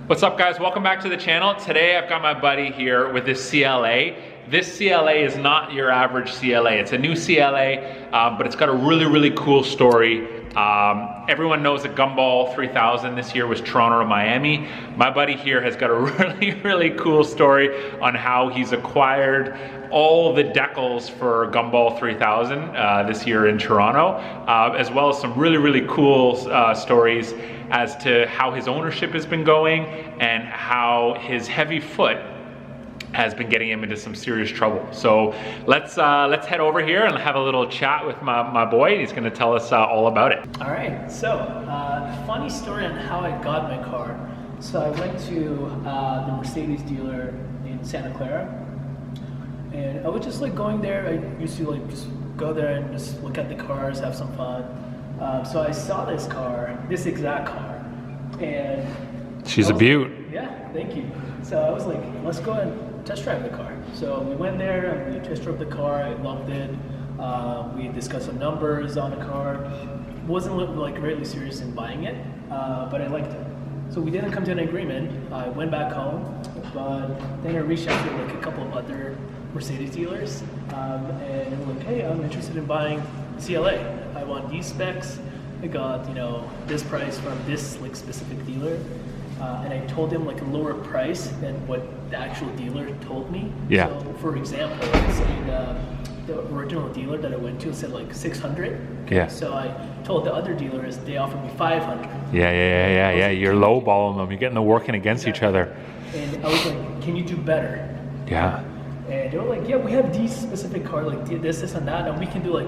What's up, guys? Welcome back to the channel. Today I've got my buddy here with this CLA. This CLA is not your average CLA. It's a new CLA, but it's got a really cool story. Everyone knows that Gumball 3000 this year was Toronto to Miami. My buddy here has got a really cool story on how he's acquired all the decals for Gumball 3000 this year in Toronto, as well as some really cool stories as to how his ownership has been going and how his heavy foot has been getting him into some serious trouble. So let's head over here and have a little chat with my boy. He's gonna tell us all about it. All right, so funny story on how I got my car. So I went to the Mercedes dealer in Santa Clara, and I was just like going there. I used to like just go there and just look at the cars, have some fun. So I saw this car, this exact car, and she's a beaut. Yeah, thank you. So I was like, let's go and test drive the car. So we went there and we test drove the car. I loved it. We discussed some numbers on the car. Wasn't like really serious in buying it, but I liked it. So we didn't come to an agreement. I went back home, but then I reached out to like a couple of other Mercedes dealers, and they were like, hey, I'm interested in buying CLA. I want these specs. I got, this price from this like specific dealer. And I told him like a lower price than what the actual dealer told me. Yeah. So for example, the original dealer that I went to said like 600. Okay? Yeah. So I told the other dealers, they offered me 500. Yeah. You're lowballing them. You're getting them working against each other. And I was like, can you do better? Yeah. And they were like, yeah, we have these specific cars, like this and that, and we can do like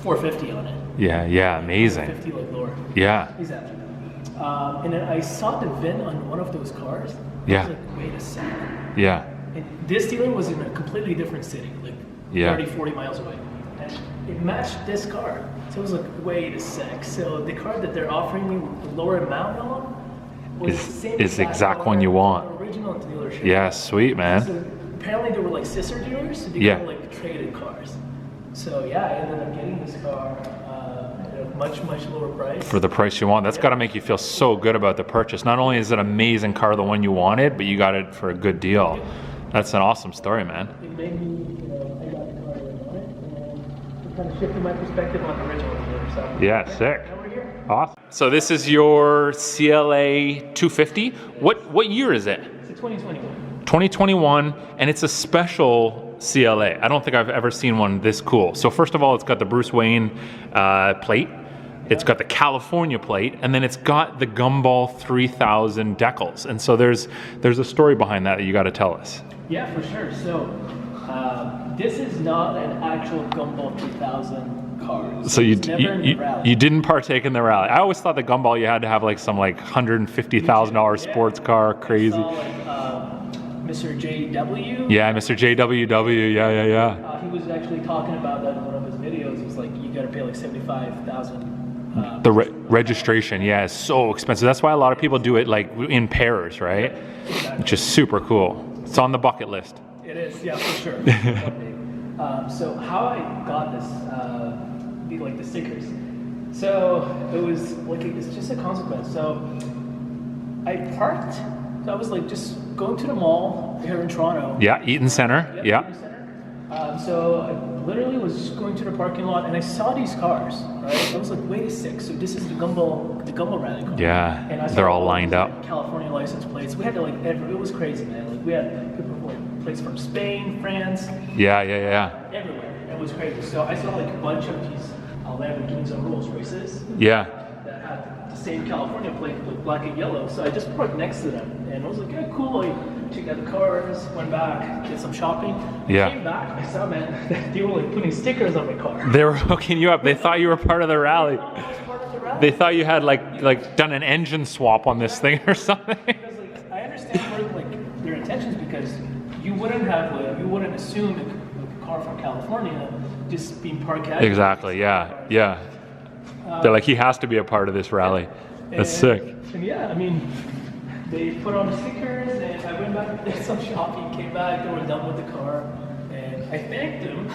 450 on it. Yeah, amazing. 450 like lower. Yeah. Exactly. And then I saw the VIN on one of those cars. Yeah. I was like, wait a second. Yeah. And this dealer was in a completely different city, like 30, 40 miles away. And it matched this car. So it was like, wait a sec. So the car that they're offering me the lower amount on was the same exact one you want. Original dealership. Yeah, sweet, man. So apparently they were like sister dealers, so they got like traded cars. So yeah, I ended up getting this car at a much lower price. For the price you want. That's got to make you feel so good about the purchase. Not only is it an amazing car, the one you wanted, but you got it for a good deal. That's an awesome story, man. It made me, I got the car that I wanted, and it kind of shifted my perspective on the original dealer. So yeah, sick. Awesome. So this is your CLA 250. What year is it? It's a 2021. 2021, and it's a special CLA. I don't think I've ever seen one this cool. So first of all, it's got the Bruce Wayne plate. It's got the California plate, and then it's got the Gumball 3000 decals. And so there's a story behind that you got to tell us. Yeah, for sure. So this is not an actual Gumball 3000 car. So you didn't partake in the rally. I always thought the Gumball you had to have like some like $150,000 sports car, crazy. Mr. JW. Yeah, Mr. JWW. Yeah. He was actually talking about that in one of his videos. He was like, you got to pay like $75,000. The registration, yeah, is so expensive. That's why a lot of people do it like in pairs, right? Exactly. Which is super cool. It's on the bucket list. It is, yeah, for sure. So how I got this, like the stickers. So it was like it's just a consequence. So I parked. So I was like just going to the mall here in Toronto. Yeah, Eaton Center. Yeah. Eaton Center. So I literally was just going to the parking lot and I saw these cars. Right. I was like, wait a sec. So this is the Gumball rally car. Yeah. And I saw they're all lined up. Like, California license plates. We had to like it was crazy, man. Like we had people like plates from Spain, France. Yeah. Everywhere. It was crazy. So I saw like a bunch of these Lamborghinis and Rolls Royces. Yeah. That had the same California plate with black and yellow. So I just parked next to them, and I was like, yeah, cool. I checked out the cars, went back, did some shopping. Came back, I saw, man, they were like putting stickers on my car. They were hooking you up. They thought you were part of the rally. They thought you had like done an engine swap on this thing or something. Because like I understand like their intentions, because you wouldn't assume a car from California just being parked casually. Exactly. Yeah. They're like, he has to be a part of this rally. That's sick. And yeah, I mean, they put on the stickers, and I went back, did some shopping, came back, they were done with the car, and I thanked them.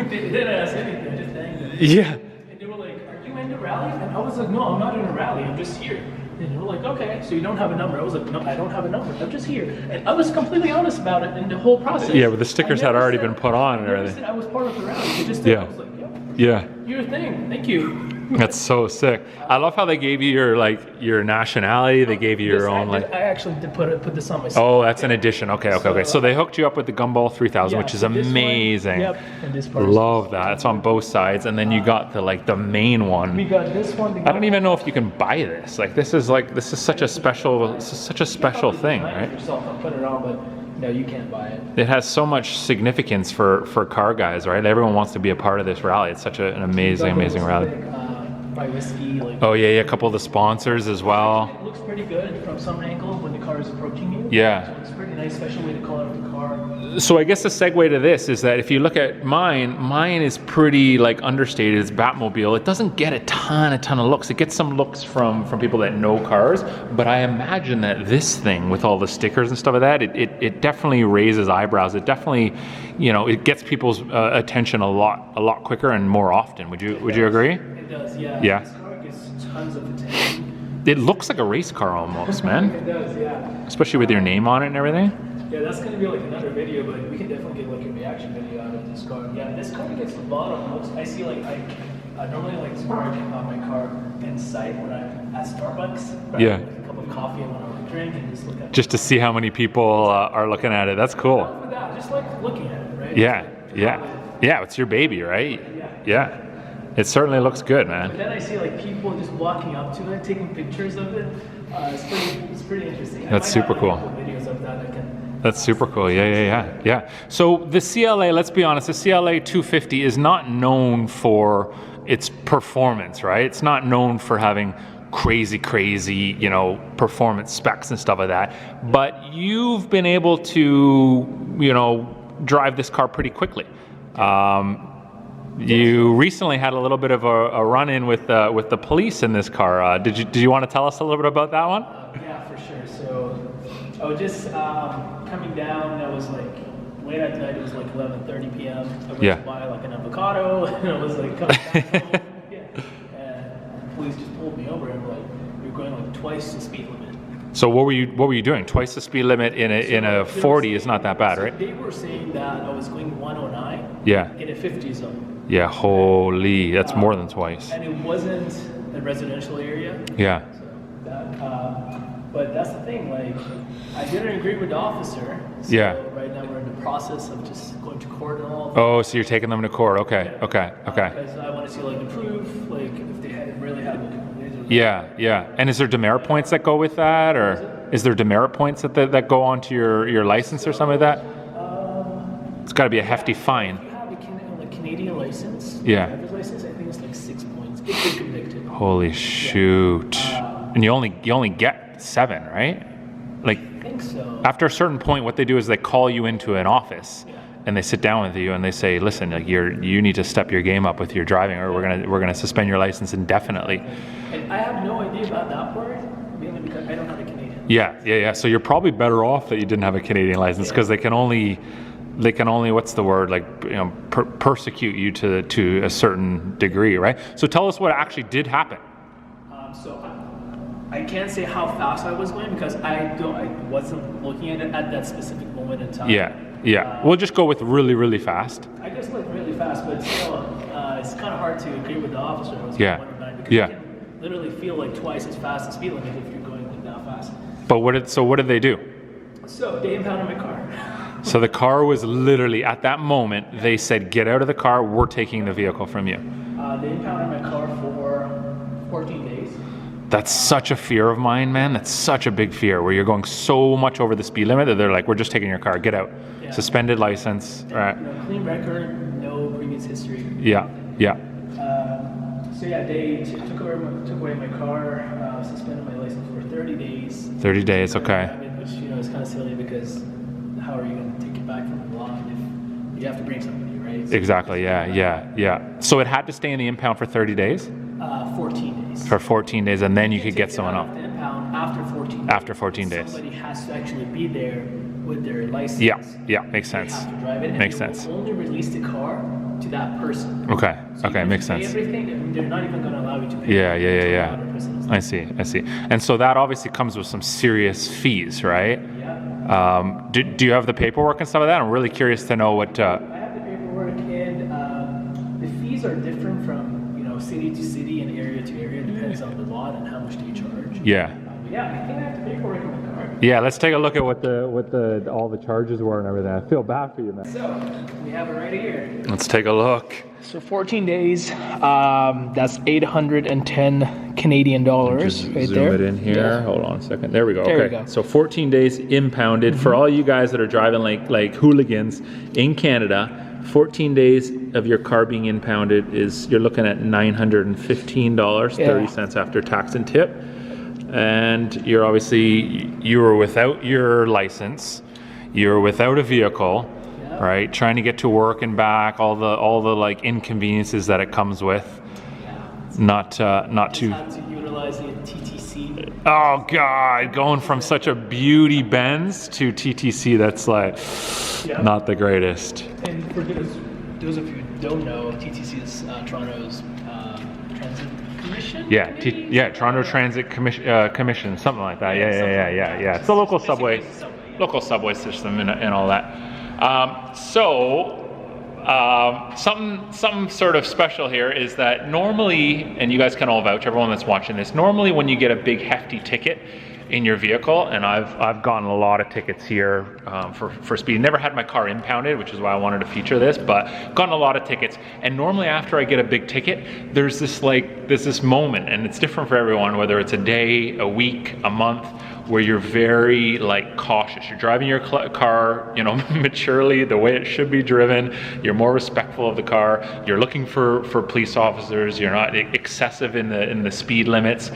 They didn't ask anything, I just thanked them. Yeah. And they were like, are you in the rally? And I was like, no, I'm not in a rally, I'm just here. And we're like, okay, so you don't have a number. I was like, no, I don't have a number. I'm just here. And I was completely honest about it in the whole process. Yeah, but the stickers had already been put on and everything. I was part of the rally. It just Yeah. I was like, yeah. Your thing. Thank you. That's so sick. I love how they gave you your nationality. They gave you your own I actually did put this on myself. Oh, that's an addition. Okay. So they hooked you up with the Gumball 3000, which is so this one- amazing. Yep. And this part. Love that. It's on both sides, and then you got the main one. We got this one. I don't even know if you can buy this. This is such a special thing, right? Yourself, I'll put it on, but no, you can't buy it. It has so much significance for car guys, right? Everyone wants to be a part of this rally. It's such an amazing rally. By whiskey, Oh yeah, a couple of the sponsors as well. It looks pretty good from some angle when the car is approaching you. Yeah. So it's pretty nice, special way to color the car. So I guess the segue to this is that if you look at mine is pretty understated. It's Batmobile. It doesn't get a ton of looks. It gets some looks from people that know cars, but I imagine that this thing with all the stickers and stuff like that, it definitely raises eyebrows. It definitely, it gets people's attention a lot quicker and more often. Would you agree? It does, yeah. Yeah. This car gets tons of attention. It looks like a race car almost, man. It does, yeah. Especially with your name on it and everything. Yeah, that's gonna be another video, but we can definitely get a reaction video out of this car. Yeah, this car gets a lot of looks. I see I normally to park my car inside when I'm at Starbucks. Yeah. With a cup of coffee and want to drink and just look at. Just to see how many people are looking at it. That's cool. For that, just looking at it, right? Yeah. It's your baby, right? Yeah. It certainly looks good, man. But then I see people just walking up to it, taking pictures of it. It's pretty interesting. That's super cool. Videos of that I can. That's super cool. Yeah. So the CLA, let's be honest, the CLA 250 is not known for its performance, right? It's not known for having crazy, performance specs and stuff like that. But you've been able to, drive this car pretty quickly. You recently had a little bit of a run-in with the police in this car. Did you want to tell us a little bit about that one? Yeah, for sure. So I was just coming down. I was late at night. It was 11:30 p.m. I went to buy an avocado, and I was coming back home. And the police just pulled me over and you're going twice the speed limit. So what were you doing? Twice the speed limit in a 40 is not that bad, right? They were saying that I was going 109 in a 50 zone. Yeah, holy, that's more than twice. And it wasn't a residential area. Yeah. So but that's the thing, I didn't agree with the officer. So right now we're in the process of just going to court and all. Oh, so you're taking them to court? Okay. Because I want to see the proof, if they really had Yeah. And is there demerit points that go with that, or is there demerit points that go onto your license or something like that? It's got to be a hefty fine. If you have a Canadian license, driver's license, I think it's 6 points if you're convicted. Holy shoot! And you only get 7, right? I think so. After a certain point, what they do is they call you into an office. And they sit down with you and they say, listen, you need to step your game up with your driving, or we're gonna suspend your license indefinitely. And I have no idea about that part, mainly because I don't have a Canadian. Yeah. So you're probably better off that you didn't have a Canadian license, because they can only what's the word, persecute you to a certain degree, right? So tell us what actually did happen. So I can't say how fast I was going because I wasn't looking at it at that specific moment in time. Yeah. We'll just go with really fast. I just really fast, but still, it's kind of hard to agree with the officer. I was Yeah. 109 because you can literally feel twice as fast as speed limit if you're going that fast. But what did they do? So they impounded my car. So the car was literally, at that moment, they said, get out of the car, we're taking the vehicle from you. They impounded my car for 14 days. That's such a fear of mine, man. That's such a big fear, where you're going so much over the speed limit that they're like, we're just taking your car, get out. Yeah. Suspended license, right? Clean record, no previous history. Yeah. So they took away my car, suspended my license for 30 days. 30 days, okay. Which is kind of silly because how are you going to take it back from the law if you have to bring somebody, right? So Exactly, yeah. So it had to stay in the impound for 30 days? 14 days. For 14 days, and then you could get someone off off. The impound after 14 days. After 14 days. Somebody has to actually be there with their license. Yeah, makes sense. They have to drive it, and makes they will sense. only release the car to that person. Okay, So makes sense. everything, they're not even going to allow you to pay. Yeah. I see. And so that obviously comes with some serious fees, right? Yeah. Do you have the paperwork and stuff like that? I'm really curious to know what... I have the paperwork, and the fees are different from, you know, city to city and area to area. It depends on the lot and how much do you charge. Yeah. Yeah, I think I have the paperwork in my car. Yeah, let's take a look at what all the charges were and everything. I feel bad for you, man. So we have it right here. Let's take a look. So 14 days. That's 810 Canadian dollars right Zoom there. it in here. Yeah. Hold on a second. There we go. There we Okay. go. So 14 days impounded for all you guys that are driving like hooligans in Canada. 14 days of your car being impounded is you're looking at $915, 30 cents after tax and tip. And you're obviously, you were without your license, you're without a vehicle, right? Trying to get to work and back, all the like inconveniences that it comes with. Not too. Had to utilize the TTC. Oh God, going from such a beauty Benz to TTC, that's like not the greatest. And for those of you who don't know, TTC is Toronto's transit commission. Yeah, Toronto Transit Commission, something like that. Yeah. It's a local subway system and all that. Something sort of special here is that normally, and you guys can all vouch, everyone that's watching this, normally when you get a big hefty ticket in your vehicle, and I've gotten a lot of tickets here for speed. Never had my car impounded, which is why I wanted to feature this, but gotten a lot of tickets. And normally after I get a big ticket, there's this moment, and it's different for everyone, whether it's a day, a week, a month, where you're very like cautious. You're driving your car, you know, maturely, the way it should be driven. You're more respectful of the car. You're looking for police officers. You're not excessive in the speed limits.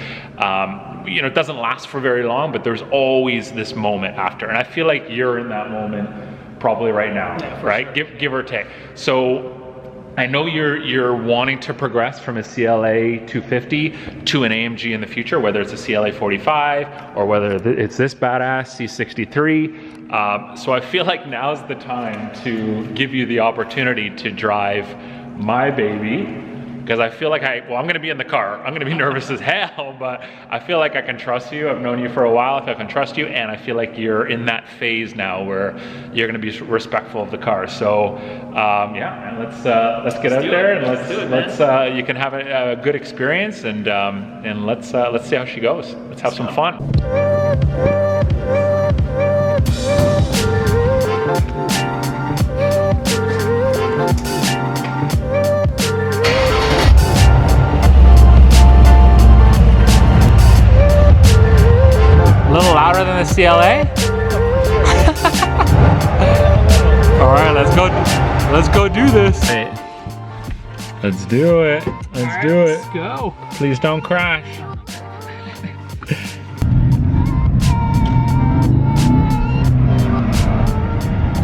You know, it doesn't last for very long, but there's always this moment after. And I feel like you're in that moment probably right now, right? Sure. Give or take. So I know you're wanting to progress from a CLA 250 to an AMG in the future, whether it's a CLA 45 or whether it's this badass C63. So I feel like now's the time to give you the opportunity to drive my baby, because I feel like I'm gonna be in the car. I'm gonna be nervous as hell, but I feel like I can trust you. I've known you for a while. I feel I can trust you, and I feel like you're in that phase now where you're gonna be respectful of the car. So yeah, and let's get out there and let's you can have a good experience, and let's see how she goes. Let's have some fun. A little louder than the CLA? All right, let's go do this. Hey, let's do it. Let's go. Please don't crash.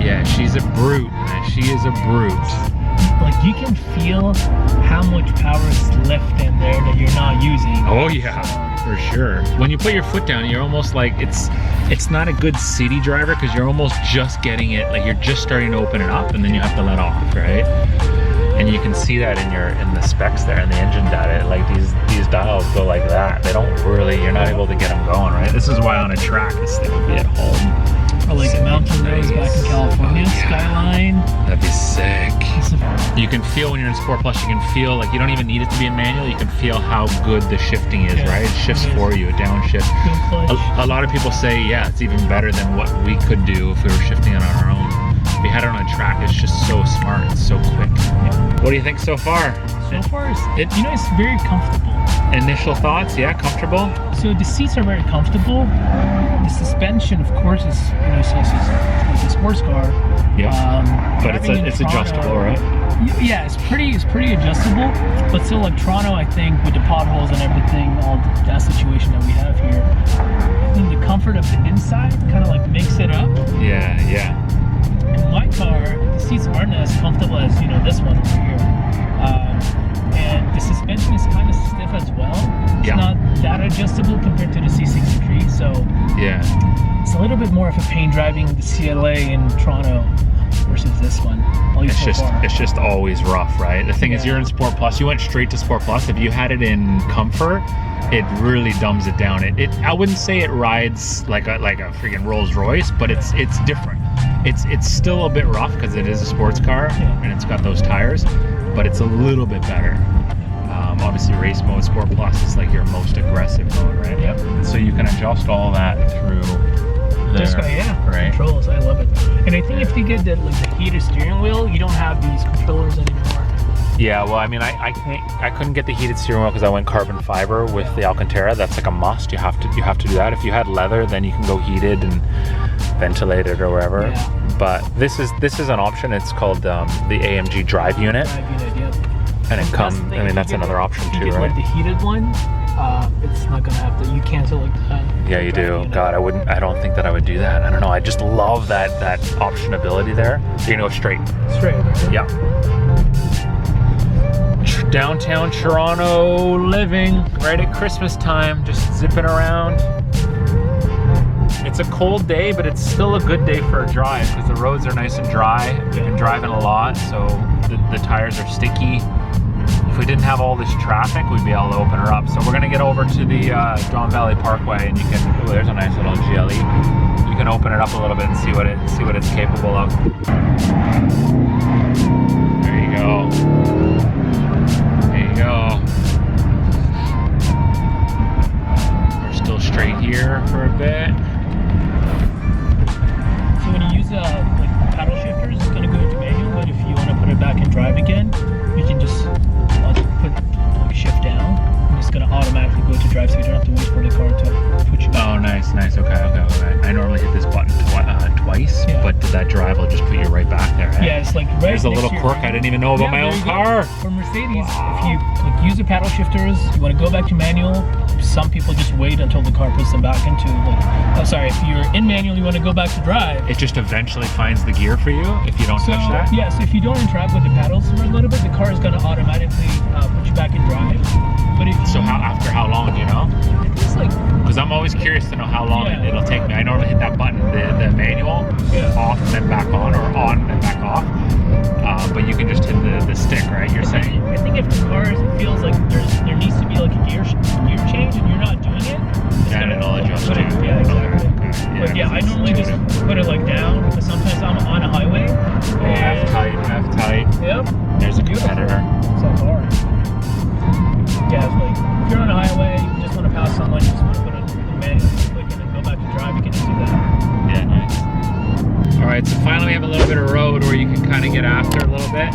Yeah, she's a brute, man. She is a brute. Like, you can feel how much power is left in there that you're not using. Oh yeah. For sure. When you put your foot down, you're almost like, it's not a good city driver because you're almost just getting it, like you're just starting to open it up and then you have to let off, right? And you can see that in the specs there, in the engine data, like these dials go like that. They don't really, you're not able to get them going, right? This is why on a track, this thing would be at home. Or like mountain roads back in California, Skyline. That'd be sick. You can feel when you're in Sport Plus, you can feel like you don't even need it to be a manual. You can feel how good the shifting is, right? It shifts for you, a downshift. A lot of people say, yeah, it's even better than what we could do if we were shifting it on our own. If we had it on a track, it's just so smart, it's so quick. What do you think so far? So far, it's very comfortable. Initial thoughts, yeah, comfortable? So the seats are very comfortable. The suspension, of course, is, it's like a sports car. Yeah. But it's adjustable, right? Yeah, it's pretty adjustable. But still, like Toronto, I think with the potholes and everything, all that situation that we have here, I think the comfort of the inside kind of like makes it up. Yeah. In my car, the seats aren't as comfortable as this one over here. And the suspension is kind of stiff as well. It's not that adjustable compared to the C63, so yeah, it's a little bit more of a pain driving the CLA in Toronto. versus this one. At least so far. It's just always rough, right? The thing is, you're in Sport Plus. You went straight to Sport Plus. If you had it in Comfort, it really dumbs it down. I wouldn't say it rides like a freaking Rolls Royce, but it's different. It's still a bit rough because it is a sports car and it's got those tires, but it's a little bit better. Obviously, race mode, Sport Plus is like your most aggressive mode, right? Yep. So you can adjust all that through there, right? Controls, I love it. And I think if you get the heated steering wheel, you don't have these controllers anymore. Yeah, well, I mean, I couldn't get the heated steering wheel because I went carbon fiber with the Alcantara. That's like a must. You have to do that. If you had leather, then you can go heated and ventilated or wherever. Yeah. But this is an option. It's called the AMG Drive Unit. And it comes. I mean, that's another option too, right? Like the heated one, it's not gonna have to. You cancel like that. Yeah, you do. God, I don't think that I would do that. I don't know. I just love that optionability there. You're gonna go straight. Straight. Yeah. Downtown Toronto living right at Christmas time, just zipping around. It's a cold day, but it's still a good day for a drive because the roads are nice and dry. We've been driving a lot, so the tires are sticky. If we didn't have all this traffic, we'd be able to open her up. So we're gonna get over to the Don Valley Parkway, and you can. Ooh, there's a nice little GLE. You can open it up a little bit and see what it's capable of. There you go. There you go. We're still straight here for a bit. So when you use like paddle shifters, it's gonna go into manual. But if you want to put it back in drive again, you can just put shift down, and it's gonna automatically go to drive, so you don't have to wait for the car to switch. Oh, nice. Okay. I normally hit this button twice, but that drive will just put you right back there. Right? Yeah, it's like right. There's a little quirk I didn't even know about my own car. For Mercedes, if you use the paddle shifters, you want to go back to manual. Some people just wait until the car puts them back into if you're in manual, you want to go back to drive. It just eventually finds the gear for you if you don't touch that? Yeah, so if you don't interact with the paddles for a little bit, the car is going to automatically put you back in drive. But after how long, do you know? It's like... Because I'm always curious to know how long it'll take me. I normally hit that button, the manual, off and then back on, or on and then back off. But you can just hit the stick, right? You're saying? I think if the car feels like there needs to be like a gear change and you're not doing it, it'll adjust too. Yeah, exactly. Okay. But I normally just put it like down, because sometimes I'm on a highway. F tight. Yep. There's a competitor. So hard. Yeah, it's like if you're on a highway, you just want to pass someone, you just want to put it in manual, click it, and go back to drive. You can just do that. Yeah, nice. All right, so finally we have a little bit of road where you can kind of get after a little bit.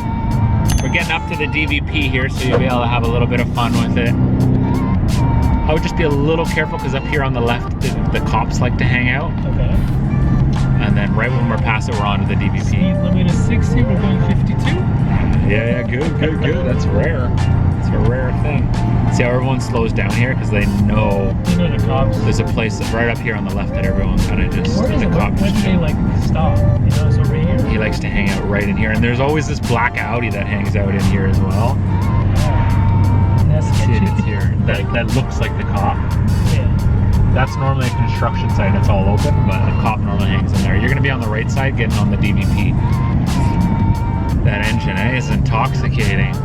We're getting up to the DVP here, so you'll be able to have a little bit of fun with it. I would just be a little careful because up here on the left, the cops like to hang out. Okay. And then right when we're past it, we're on to the DVP. Speed limit is 60, we're going 52. Yeah, good. That's rare. It's a rare thing. See how everyone slows down here because they know the cops. There's a place right up here on the left that everyone kind of just. Where is it? When do they like stop? It's over here. He likes to hang out right in here, and there's always this black Audi that hangs out in here as well. That's it's here. That looks like the cop. Yeah. That's normally a construction site that's all open, but the cop normally hangs in there. You're gonna be on the right side getting on the DVP. That engine, is intoxicating.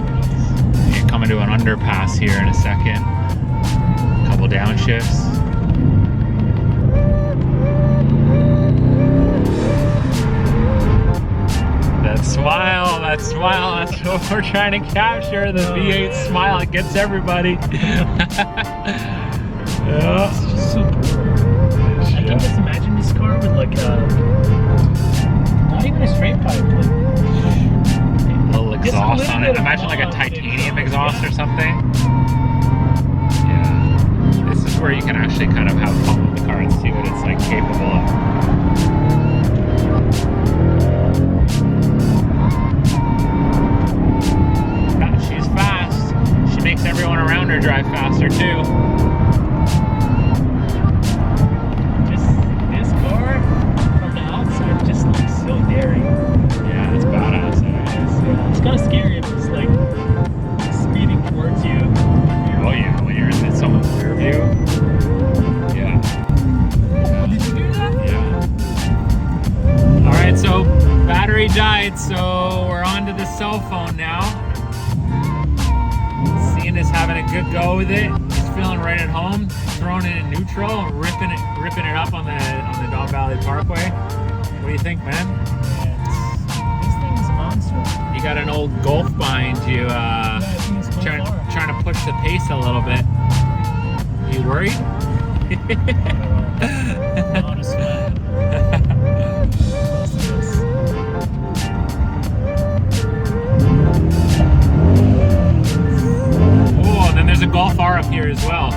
You're coming to an underpass here in a second. A couple downshifts. That smile, that's what we're trying to capture. The V8 smile, it gets everybody. Yeah. It's just so cool. I can just imagine this car with like not even a straight pipe, like a little exhaust on it. Imagine like a titanium exhaust or something. Yeah. This is where you can actually kind of have fun with the car and see what it's like capable of. She's fast. She makes everyone around her drive faster too. This car from the outside just looks so daring. Yeah, it's badass. It's kind of scary if it's like speeding towards you. Oh yeah, when you're in someone's rear view. Yeah. Did you do that? Yeah. All right, so battery died. right, so we're on to the cell phone now. Seeing is having a good go with it. He's feeling right at home. Throwing it in neutral, ripping it up on the Don Valley Parkway. What do you think, man? Yeah, this thing is a monster. You got an old Golf behind you, trying to push the pace a little bit. You worried? Honestly. Oh, and then there's a Golf R up here as well.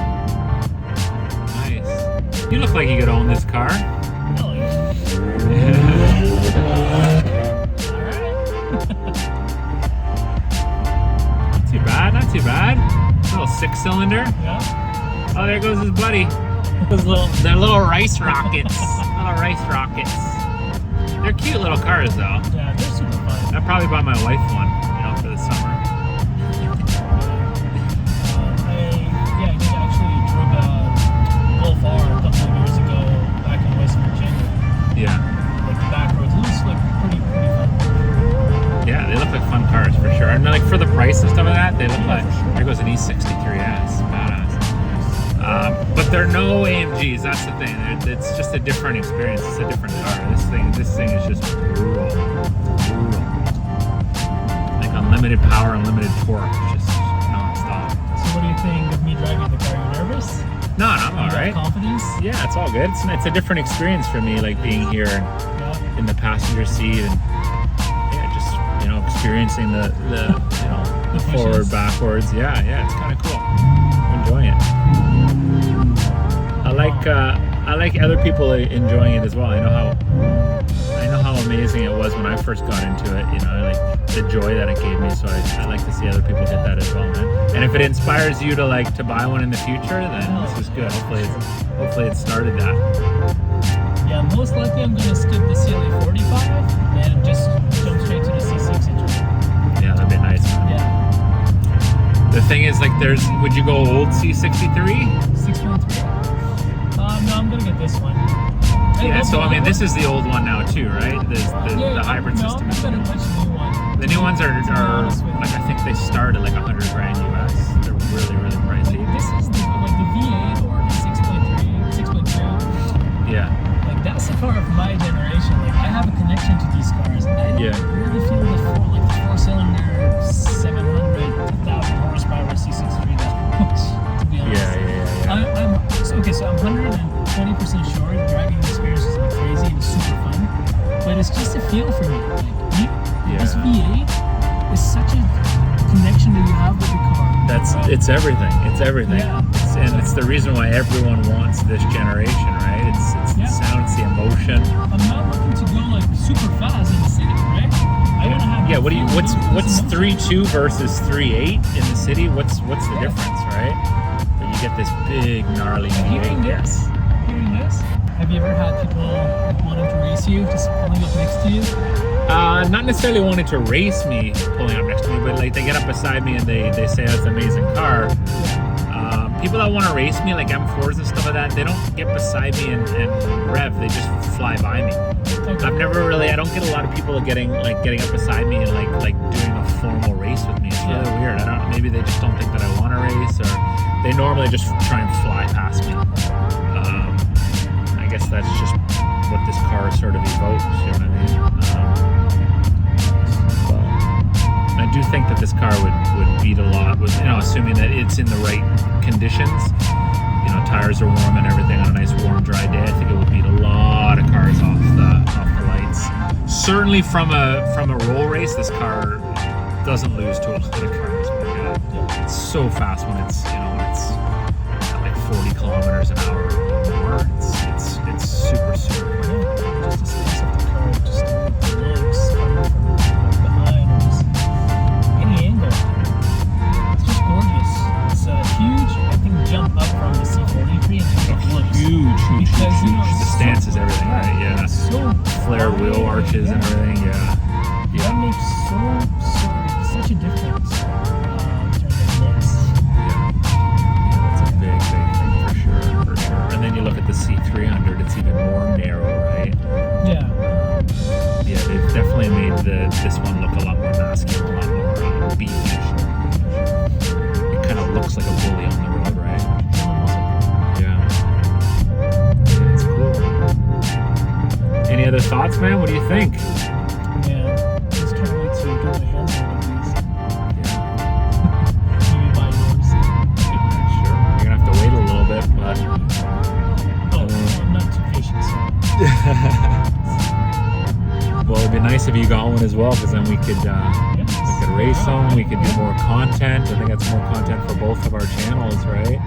Nice. You look like you could own this car. Really? Not too bad, not too bad. Little 6-cylinder. Yeah. Oh, there goes his buddy. They're little rice rockets. Little rice rockets. They're cute little cars, though. Yeah, they're super fun. I'd probably buy my wife one, for the summer. I did actually drove a Golf R a couple of years ago back in West Virginia. Yeah. Like the back roads, it looks like pretty fun. Yeah, they look like fun cars for sure. And like for the price and stuff like that, they look like. There goes an E63S. Badass. But they're no AMGs. That's the thing. It's just a different experience. It's a different car. This thing is just brutal. Like unlimited power, unlimited torque, just non-stop. So what do you think of me driving the car? You nervous? No, I'm all right. Confidence? Yeah, it's all good. It's a different experience for me, like being here and in the passenger seat and experiencing the forward, backwards. Yeah, it's kind of cool. I'm enjoying it. I like other people enjoying it as well. I know how amazing it was when I first got into it. Like the joy that it gave me. So I like to see other people get that as well, man. And if it inspires you to buy one in the future, then this is good. Hopefully it started that. Yeah, most likely I'm gonna skip the CLA 45 and just jump straight to the C6 engine. Yeah, that'd be nice, man. Yeah. The thing is, would you go old C63? 6.3? No, I'm gonna get this one. Yeah, so I mean, this is the old one now too, right? The hybrid system. I'm gonna watch the new one. The new ones are like, I think they start at like $100 grand US. They're really, really pricey. This is the V8 or the 6.2. Yeah. Like that's the car of my generation. Like I have a connection to these cars. I don't really feel the four-cylinder 700,000 horsepower C63 that much. To be honest. Yeah. So I'm 120% sure the driving experience is like crazy and super fun, but it's just a feel for me. Like this V8 is such a connection that you have with the car. It's everything. It's everything. Yeah. It's the reason why everyone wants this generation, right? It's the sound, it's the emotion. I'm not looking to go like super fast in the city, right? I want to have. Yeah. What's 3.2 versus 3.8 in the city? What's the difference, right? But you get this big gnarly Hearing this, have you ever had people wanting to race you, just pulling up next to you? Not necessarily wanting to race me, pulling up next to me, but like they get up beside me and they say that's an amazing car. People that want to race me, like M4s and stuff like that, they don't get beside me and rev. They just fly by me. Okay. I don't get a lot of people getting up beside me and like doing a formal race with me. It's really weird. Maybe they just don't think that I want to race, or they normally just try and fly past me. I guess that's just what this car sort of evokes. You know what I mean? I do think that this car would beat a lot with, assuming that it's in the right conditions. Tires are warm and everything on a nice warm dry day. I think it would beat a lot of cars off the lights. Certainly from a roll race, this car doesn't lose to a lot of cars. It's so fast when it's at like 40 kilometers an hour or more. It's super quick. Just the space of the car, just the legs coming from behind, or just any angle. It's just gorgeous. It's a huge, I think, jump up from the C43 into the looks. Huge. Because The stance is everything, right? Yeah. It's so flared wheel arches and everything. Yeah. That makes such a difference in terms of looks. Yeah, that's a big thing for sure. And then you look at the C300, it's even more narrow, right? Yeah. Yeah, they've definitely made this one look a lot more masculine, a lot more beefy. It kind of looks like a bully on the road, right? Yeah. It's cool. Any other thoughts, man? What do you think? Yeah. Just can't wait to get my hands on one of these. Maybe buy yours. Sure. You're gonna have to wait a little bit, but I'm not too patient, so. well, it'd be nice if you got one as well, because then we could race them. We could do more content. I think that's more content for both of our channels, right?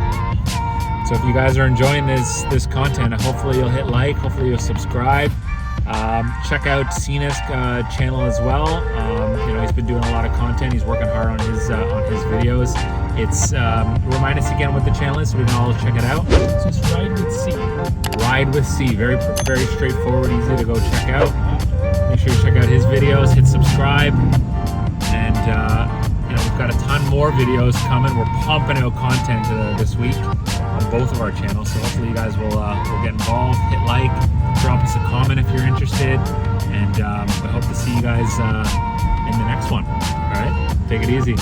So if you guys are enjoying this content, hopefully you'll hit like. Hopefully you'll subscribe. Check out Cena's channel as well. You know, he's been doing a lot of content. He's working hard on his videos. It's remind us again what the channel is so we can all check it out. So it's Ride with C. Ride with C. Very straightforward, easy to go check out. Make sure you check out his videos, hit subscribe, and you know, we've got a ton more videos coming. We're pumping out content this week on both of our channels, so hopefully you guys will get involved, hit like, drop us a comment if you're interested, and I hope to see you guys in the next one. All right, take it easy.